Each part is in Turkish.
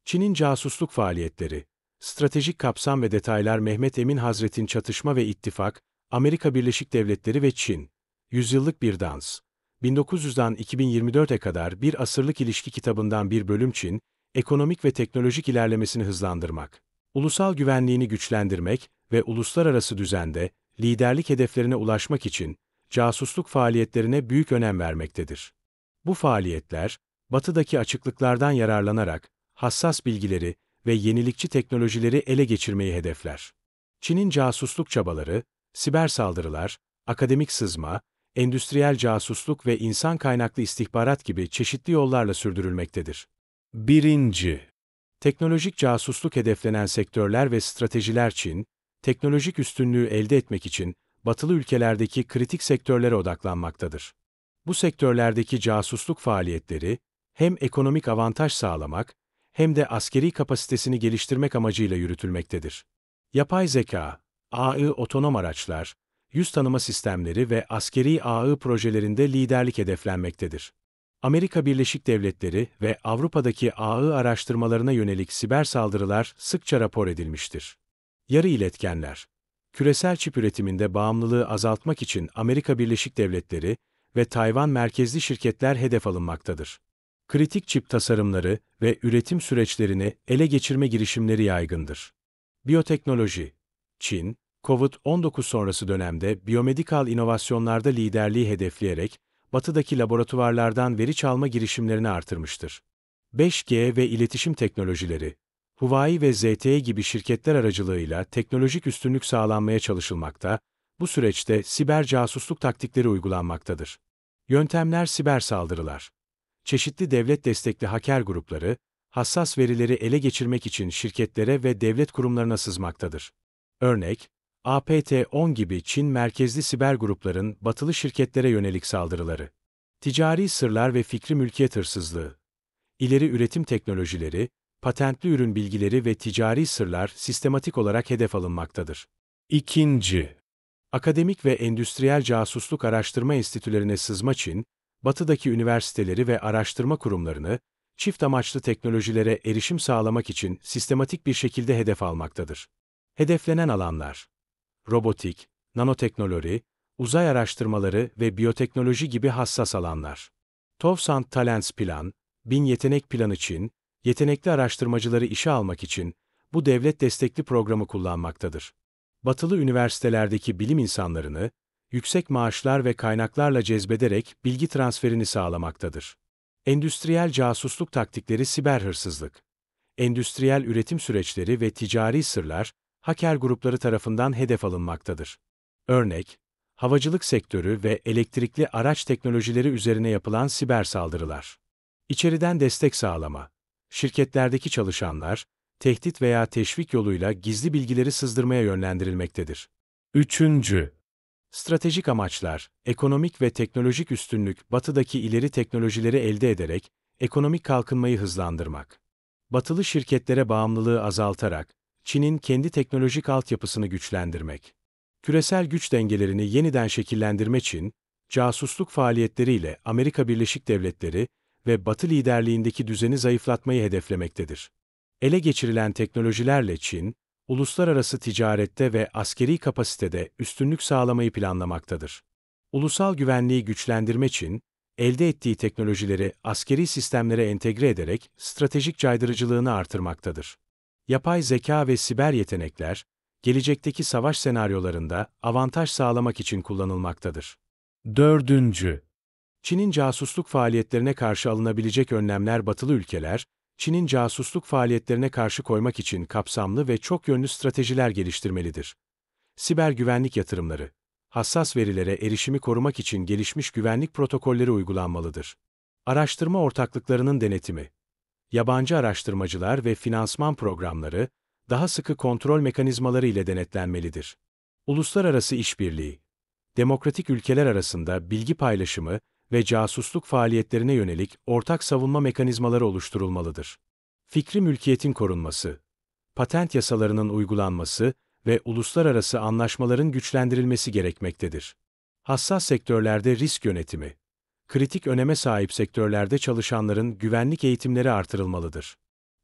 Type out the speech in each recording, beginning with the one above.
Çin'in casusluk faaliyetleri, stratejik kapsam ve detaylar. Mehmet Emin Hazret'in Çatışma ve İttifak, Amerika Birleşik Devletleri ve Çin, Yüzyıllık Bir Dans. 1900'dan 2024'e kadar bir asırlık ilişki kitabından bir bölüm. Çin, ekonomik ve teknolojik ilerlemesini hızlandırmak, ulusal güvenliğini güçlendirmek ve uluslararası düzende liderlik hedeflerine ulaşmak için casusluk faaliyetlerine büyük önem vermektedir. Bu faaliyetler, Batı'daki açıklıklardan yararlanarak hassas bilgileri ve yenilikçi teknolojileri ele geçirmeyi hedefler. Çin'in casusluk çabaları, siber saldırılar, akademik sızma, endüstriyel casusluk ve insan kaynaklı istihbarat gibi çeşitli yollarla sürdürülmektedir. 1. Teknolojik casusluk. Hedeflenen sektörler ve stratejiler. Çin, teknolojik üstünlüğü elde etmek için batılı ülkelerdeki kritik sektörlere odaklanmaktadır. Bu sektörlerdeki casusluk faaliyetleri, hem ekonomik avantaj sağlamak, hem de askeri kapasitesini geliştirmek amacıyla yürütülmektedir. Yapay zeka, AI, otonom araçlar, yüz tanıma sistemleri ve askeri AI projelerinde liderlik hedeflenmektedir. Amerika Birleşik Devletleri ve Avrupa'daki AI araştırmalarına yönelik siber saldırılar sıkça rapor edilmiştir. Yarı iletkenler, küresel çip üretiminde bağımlılığı azaltmak için Amerika Birleşik Devletleri ve Tayvan merkezli şirketler hedef alınmaktadır. Kritik çip tasarımları ve üretim süreçlerini ele geçirme girişimleri yaygındır. Biyoteknoloji, Çin, COVID-19 sonrası dönemde biyomedikal inovasyonlarda liderliği hedefleyerek, Batı'daki laboratuvarlardan veri çalma girişimlerini artırmıştır. 5G ve iletişim teknolojileri, Huawei ve ZTE gibi şirketler aracılığıyla teknolojik üstünlük sağlanmaya çalışılmakta, bu süreçte siber casusluk taktikleri uygulanmaktadır. Yöntemler. Siber saldırılar. Çeşitli devlet destekli hacker grupları, hassas verileri ele geçirmek için şirketlere ve devlet kurumlarına sızmaktadır. Örnek, APT-10 gibi Çin merkezli siber grupların batılı şirketlere yönelik saldırıları. Ticari sırlar ve fikri mülkiyet hırsızlığı. İleri üretim teknolojileri, patentli ürün bilgileri ve ticari sırlar sistematik olarak hedef alınmaktadır. 2. Akademik ve endüstriyel casusluk. Araştırma enstitülerine sızma. Çin, Batı'daki üniversiteleri ve araştırma kurumlarını, çift amaçlı teknolojilere erişim sağlamak için sistematik bir şekilde hedef almaktadır. Hedeflenen alanlar: robotik, nanoteknoloji, uzay araştırmaları ve biyoteknoloji gibi hassas alanlar. Tovsant Talents Plan, Bin Yetenek Planı. Çin, yetenekli araştırmacıları işe almak için bu devlet destekli programı kullanmaktadır. Batılı üniversitelerdeki bilim insanlarını, yüksek maaşlar ve kaynaklarla cezbederek bilgi transferini sağlamaktadır. Endüstriyel casusluk taktikleri. Siber hırsızlık. Endüstriyel üretim süreçleri ve ticari sırlar, hacker grupları tarafından hedef alınmaktadır. Örnek, havacılık sektörü ve elektrikli araç teknolojileri üzerine yapılan siber saldırılar. İçeriden destek sağlama. Şirketlerdeki çalışanlar, tehdit veya teşvik yoluyla gizli bilgileri sızdırmaya yönlendirilmektedir. 3. Stratejik amaçlar, ekonomik ve teknolojik üstünlük. Batı'daki ileri teknolojileri elde ederek, ekonomik kalkınmayı hızlandırmak. Batılı şirketlere bağımlılığı azaltarak, Çin'in kendi teknolojik altyapısını güçlendirmek. Küresel güç dengelerini yeniden şekillendirme. Çin, casusluk faaliyetleriyle Amerika Birleşik Devletleri ve Batı liderliğindeki düzeni zayıflatmayı hedeflemektedir. Ele geçirilen teknolojilerle Çin, uluslararası ticarette ve askeri kapasitede üstünlük sağlamayı planlamaktadır. Ulusal güvenliği güçlendirme. Çin, elde ettiği teknolojileri askeri sistemlere entegre ederek stratejik caydırıcılığını artırmaktadır. Yapay zeka ve siber yetenekler, gelecekteki savaş senaryolarında avantaj sağlamak için kullanılmaktadır. 4. Çin'in casusluk faaliyetlerine karşı alınabilecek önlemler. Batılı ülkeler, Çin'in casusluk faaliyetlerine karşı koymak için kapsamlı ve çok yönlü stratejiler geliştirmelidir. Siber güvenlik yatırımları, hassas verilere erişimi korumak için gelişmiş güvenlik protokolleri uygulanmalıdır. Araştırma ortaklıklarının denetimi, yabancı araştırmacılar ve finansman programları, daha sıkı kontrol mekanizmaları ile denetlenmelidir. Uluslararası işbirliği, demokratik ülkeler arasında bilgi paylaşımı ve casusluk faaliyetlerine yönelik ortak savunma mekanizmaları oluşturulmalıdır. Fikri mülkiyetin korunması, patent yasalarının uygulanması ve uluslararası anlaşmaların güçlendirilmesi gerekmektedir. Hassas sektörlerde risk yönetimi, kritik öneme sahip sektörlerde çalışanların güvenlik eğitimleri artırılmalıdır.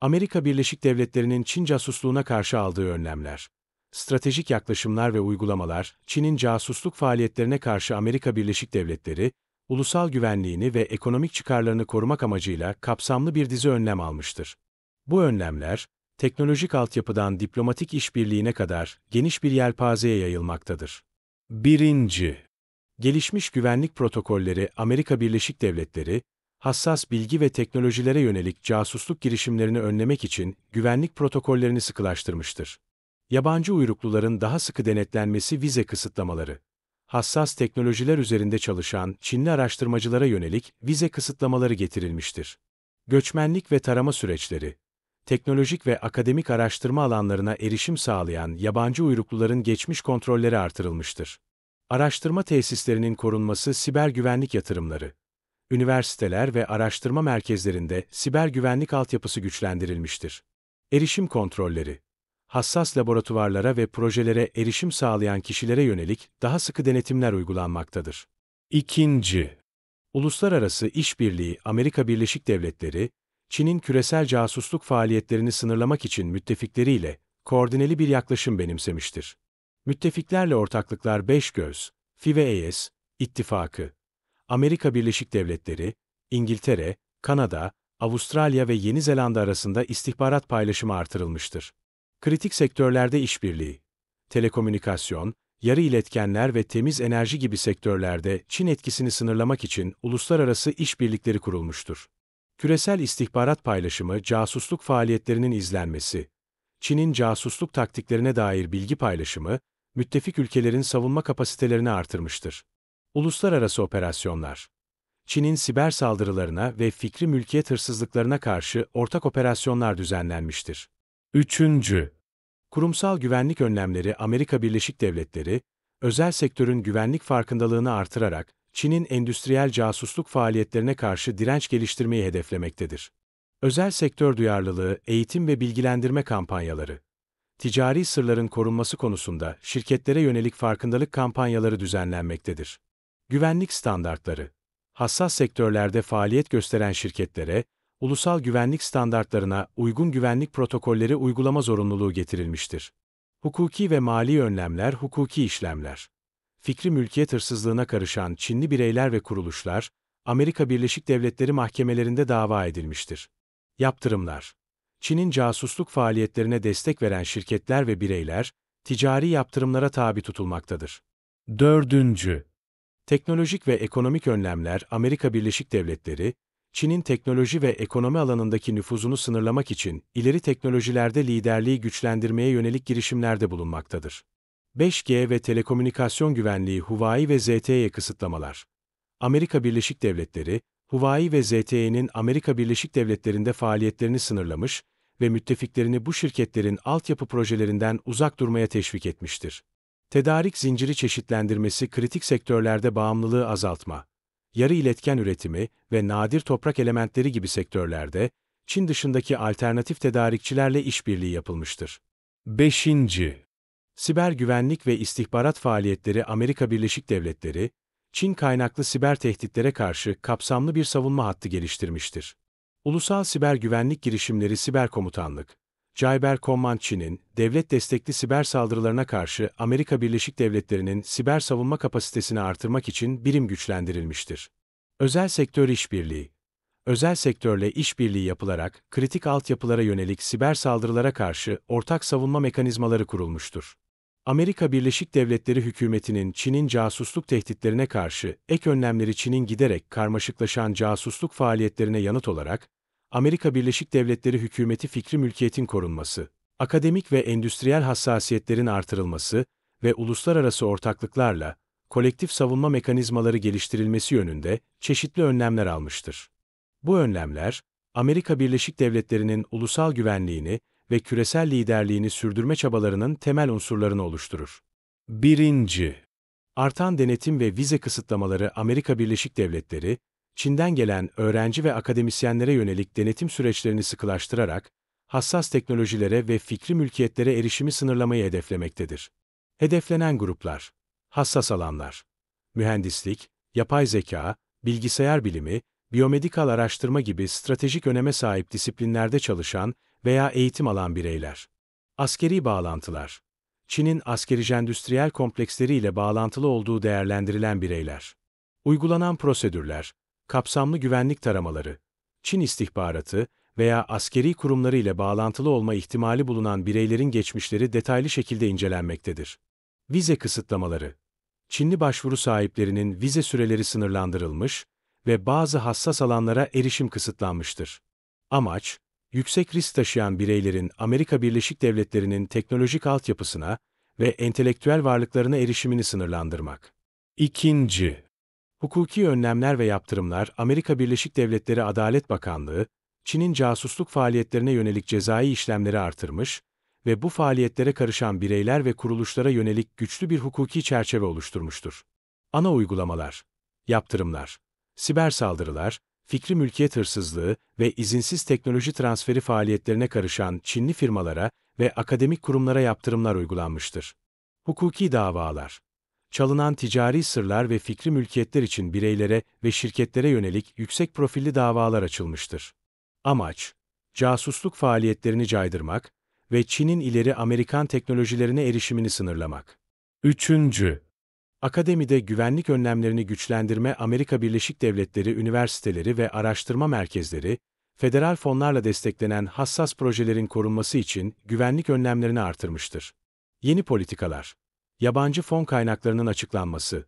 Amerika Birleşik Devletleri'nin Çin casusluğuna karşı aldığı önlemler. Stratejik yaklaşımlar ve uygulamalar, Çin'in casusluk faaliyetlerine karşı Amerika Birleşik Devletleri, ulusal güvenliğini ve ekonomik çıkarlarını korumak amacıyla kapsamlı bir dizi önlem almıştır. Bu önlemler, teknolojik altyapıdan diplomatik işbirliğine kadar geniş bir yelpazeye yayılmaktadır. 1. Gelişmiş güvenlik protokolleri Amerika Birleşik Devletleri, hassas bilgi ve teknolojilere yönelik casusluk girişimlerini önlemek için güvenlik protokollerini sıkılaştırmıştır. Yabancı uyrukluların daha sıkı denetlenmesi vize kısıtlamaları. Hassas teknolojiler üzerinde çalışan Çinli araştırmacılara yönelik vize kısıtlamaları getirilmiştir. Göçmenlik ve tarama süreçleri. Teknolojik ve akademik araştırma alanlarına erişim sağlayan yabancı uyrukluların geçmiş kontrolleri artırılmıştır. Araştırma tesislerinin korunması siber güvenlik yatırımları. Üniversiteler ve araştırma merkezlerinde siber güvenlik altyapısı güçlendirilmiştir. Erişim kontrolleri. Hassas laboratuvarlara ve projelere erişim sağlayan kişilere yönelik daha sıkı denetimler uygulanmaktadır. 2. Uluslararası İşbirliği Amerika Birleşik Devletleri, Çin'in küresel casusluk faaliyetlerini sınırlamak için müttefikleriyle koordineli bir yaklaşım benimsemiştir. Müttefiklerle ortaklıklar Beşgöz, FİVE-ES, İttifakı, Amerika Birleşik Devletleri, İngiltere, Kanada, Avustralya ve Yeni Zelanda arasında istihbarat paylaşımı artırılmıştır. Kritik sektörlerde işbirliği, telekomünikasyon, yarı iletkenler ve temiz enerji gibi sektörlerde Çin etkisini sınırlamak için uluslararası işbirlikleri kurulmuştur. Küresel istihbarat paylaşımı, casusluk faaliyetlerinin izlenmesi, Çin'in casusluk taktiklerine dair bilgi paylaşımı, müttefik ülkelerin savunma kapasitelerini artırmıştır. Uluslararası operasyonlar, Çin'in siber saldırılarına ve fikri mülkiyet hırsızlıklarına karşı ortak operasyonlar düzenlenmiştir. 3. Kurumsal güvenlik önlemleri Amerika Birleşik Devletleri, özel sektörün güvenlik farkındalığını artırarak Çin'in endüstriyel casusluk faaliyetlerine karşı direnç geliştirmeyi hedeflemektedir. Özel sektör duyarlılığı, eğitim ve bilgilendirme kampanyaları, ticari sırların korunması konusunda şirketlere yönelik farkındalık kampanyaları düzenlenmektedir. Güvenlik standartları, hassas sektörlerde faaliyet gösteren şirketlere, ulusal güvenlik standartlarına uygun güvenlik protokolleri uygulama zorunluluğu getirilmiştir. Hukuki ve mali önlemler, hukuki işlemler. Fikri mülkiyet hırsızlığına karışan Çinli bireyler ve kuruluşlar, Amerika Birleşik Devletleri mahkemelerinde dava edilmiştir. Yaptırımlar. Çin'in casusluk faaliyetlerine destek veren şirketler ve bireyler, ticari yaptırımlara tabi tutulmaktadır. 4. Teknolojik ve ekonomik önlemler Amerika Birleşik Devletleri, Çin'in teknoloji ve ekonomi alanındaki nüfuzunu sınırlamak için ileri teknolojilerde liderliği güçlendirmeye yönelik girişimlerde bulunmaktadır. 5G ve telekomünikasyon güvenliği Huawei ve ZTE kısıtlamalar. Amerika Birleşik Devletleri, Huawei ve ZTE'nin Amerika Birleşik Devletleri'nde faaliyetlerini sınırlamış ve müttefiklerini bu şirketlerin altyapı projelerinden uzak durmaya teşvik etmiştir. Tedarik zinciri çeşitlendirmesi kritik sektörlerde bağımlılığı azaltma, yarı iletken üretimi ve nadir toprak elementleri gibi sektörlerde, Çin dışındaki alternatif tedarikçilerle işbirliği yapılmıştır. 5. Siber güvenlik ve istihbarat faaliyetleri Amerika Birleşik Devletleri, Çin kaynaklı siber tehditlere karşı kapsamlı bir savunma hattı geliştirmiştir. Ulusal siber güvenlik girişimleri siber komutanlık, Cybercommand Çin'in, devlet destekli siber saldırılarına karşı Amerika Birleşik Devletleri'nin siber savunma kapasitesini artırmak için birim güçlendirilmiştir. Özel sektör işbirliği, özel sektörle işbirliği yapılarak kritik altyapılara yönelik siber saldırılara karşı ortak savunma mekanizmaları kurulmuştur. Amerika Birleşik Devletleri hükümetinin Çin'in casusluk tehditlerine karşı ek önlemleri Çin'in giderek karmaşıklaşan casusluk faaliyetlerine yanıt olarak, Amerika Birleşik Devletleri hükümeti fikri mülkiyetin korunması, akademik ve endüstriyel hassasiyetlerin artırılması ve uluslararası ortaklıklarla kolektif savunma mekanizmaları geliştirilmesi yönünde çeşitli önlemler almıştır. Bu önlemler, Amerika Birleşik Devletleri'nin ulusal güvenliğini ve küresel liderliğini sürdürme çabalarının temel unsurlarını oluşturur. 1. Artan denetim ve vize kısıtlamaları Amerika Birleşik Devletleri, Çin'den gelen öğrenci ve akademisyenlere yönelik denetim süreçlerini sıkılaştırarak, hassas teknolojilere ve fikri mülkiyetlere erişimi sınırlamayı hedeflemektedir. Hedeflenen gruplar, hassas alanlar, mühendislik, yapay zeka, bilgisayar bilimi, biyomedikal araştırma gibi stratejik öneme sahip disiplinlerde çalışan veya eğitim alan bireyler. Askeri bağlantılar. Çin'in askeri-endüstriyel kompleksleri bağlantılı olduğu değerlendirilen bireyler. Uygulanan prosedürler, kapsamlı güvenlik taramaları, Çin istihbaratı veya askeri kurumları ile bağlantılı olma ihtimali bulunan bireylerin geçmişleri detaylı şekilde incelenmektedir. Vize kısıtlamaları. Çinli başvuru sahiplerinin vize süreleri sınırlandırılmış ve bazı hassas alanlara erişim kısıtlanmıştır. Amaç, yüksek risk taşıyan bireylerin Amerika Birleşik Devletleri'nin teknolojik altyapısına ve entelektüel varlıklarına erişimini sınırlandırmak. İkinci, hukuki önlemler ve yaptırımlar. Amerika Birleşik Devletleri Adalet Bakanlığı, Çin'in casusluk faaliyetlerine yönelik cezai işlemleri artırmış ve bu faaliyetlere karışan bireyler ve kuruluşlara yönelik güçlü bir hukuki çerçeve oluşturmuştur. Ana uygulamalar, yaptırımlar, siber saldırılar, fikri mülkiyet hırsızlığı ve izinsiz teknoloji transferi faaliyetlerine karışan Çinli firmalara ve akademik kurumlara yaptırımlar uygulanmıştır. Hukuki davalar, çalınan ticari sırlar ve fikri mülkiyetler için bireylere ve şirketlere yönelik yüksek profilli davalar açılmıştır. Amaç, casusluk faaliyetlerini caydırmak ve Çin'in ileri Amerikan teknolojilerine erişimini sınırlamak. Üçüncü, akademide güvenlik önlemlerini güçlendirme. Amerika Birleşik Devletleri üniversiteleri ve araştırma merkezleri, federal fonlarla desteklenen hassas projelerin korunması için güvenlik önlemlerini artırmıştır. Yeni politikalar, yabancı fon kaynaklarının açıklanması,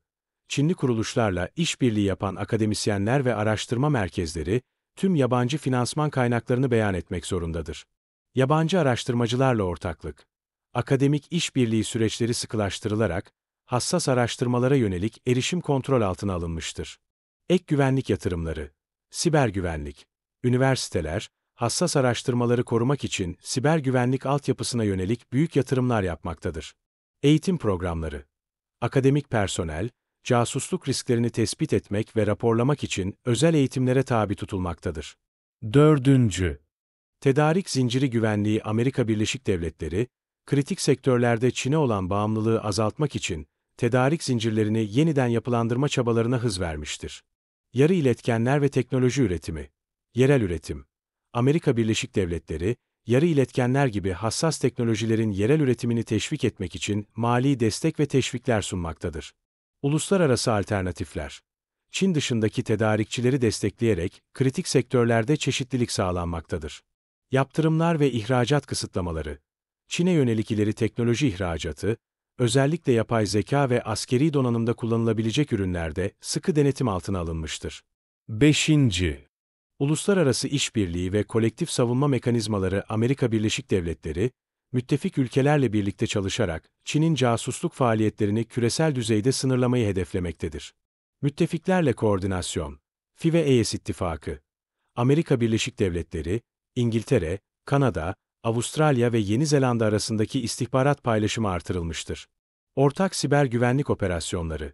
Çinli kuruluşlarla işbirliği yapan akademisyenler ve araştırma merkezleri, tüm yabancı finansman kaynaklarını beyan etmek zorundadır. Yabancı araştırmacılarla ortaklık, akademik işbirliği süreçleri sıkılaştırılarak, hassas araştırmalara yönelik erişim kontrol altına alınmıştır. Ek güvenlik yatırımları, siber güvenlik, üniversiteler, hassas araştırmaları korumak için siber güvenlik altyapısına yönelik büyük yatırımlar yapmaktadır. Eğitim programları, akademik personel, casusluk risklerini tespit etmek ve raporlamak için özel eğitimlere tabi tutulmaktadır. Dördüncü, tedarik zinciri güvenliği. Amerika Birleşik Devletleri, kritik sektörlerde Çin'e olan bağımlılığı azaltmak için tedarik zincirlerini yeniden yapılandırma çabalarına hız vermiştir. Yarı iletkenler ve teknoloji üretimi, yerel üretim. Amerika Birleşik Devletleri, yarı iletkenler gibi hassas teknolojilerin yerel üretimini teşvik etmek için mali destek ve teşvikler sunmaktadır. Uluslararası alternatifler. Çin dışındaki tedarikçileri destekleyerek kritik sektörlerde çeşitlilik sağlanmaktadır. Yaptırımlar ve ihracat kısıtlamaları. Çin'e yönelik ileri teknoloji ihracatı, özellikle yapay zeka ve askeri donanımda kullanılabilecek ürünlerde sıkı denetim altına alınmıştır. Beşinci, uluslararası işbirliği ve kolektif savunma mekanizmaları. Amerika Birleşik Devletleri, müttefik ülkelerle birlikte çalışarak Çin'in casusluk faaliyetlerini küresel düzeyde sınırlamayı hedeflemektedir. Müttefiklerle koordinasyon, FI ve ES ittifakı, Amerika Birleşik Devletleri, İngiltere, Kanada, Avustralya ve Yeni Zelanda arasındaki istihbarat paylaşımı artırılmıştır. Ortak siber güvenlik operasyonları,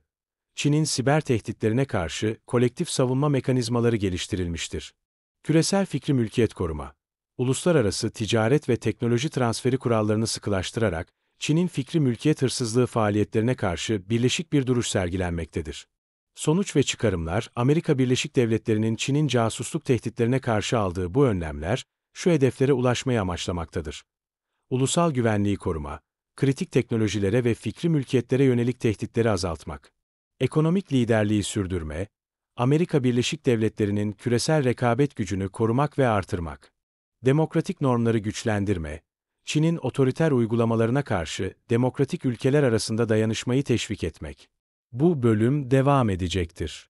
Çin'in siber tehditlerine karşı kolektif savunma mekanizmaları geliştirilmiştir. Küresel fikri mülkiyet koruma, uluslararası ticaret ve teknoloji transferi kurallarını sıkılaştırarak Çin'in fikri mülkiyet hırsızlığı faaliyetlerine karşı birleşik bir duruş sergilenmektedir. Sonuç ve çıkarımlar. Amerika Birleşik Devletleri'nin Çin'in casusluk tehditlerine karşı aldığı bu önlemler, şu hedeflere ulaşmayı amaçlamaktadır. Ulusal güvenliği koruma, kritik teknolojilere ve fikri mülkiyetlere yönelik tehditleri azaltmak. Ekonomik liderliği sürdürme, Amerika Birleşik Devletleri'nin küresel rekabet gücünü korumak ve artırmak. Demokratik normları güçlendirme, Çin'in otoriter uygulamalarına karşı demokratik ülkeler arasında dayanışmayı teşvik etmek. Bu bölüm devam edecektir.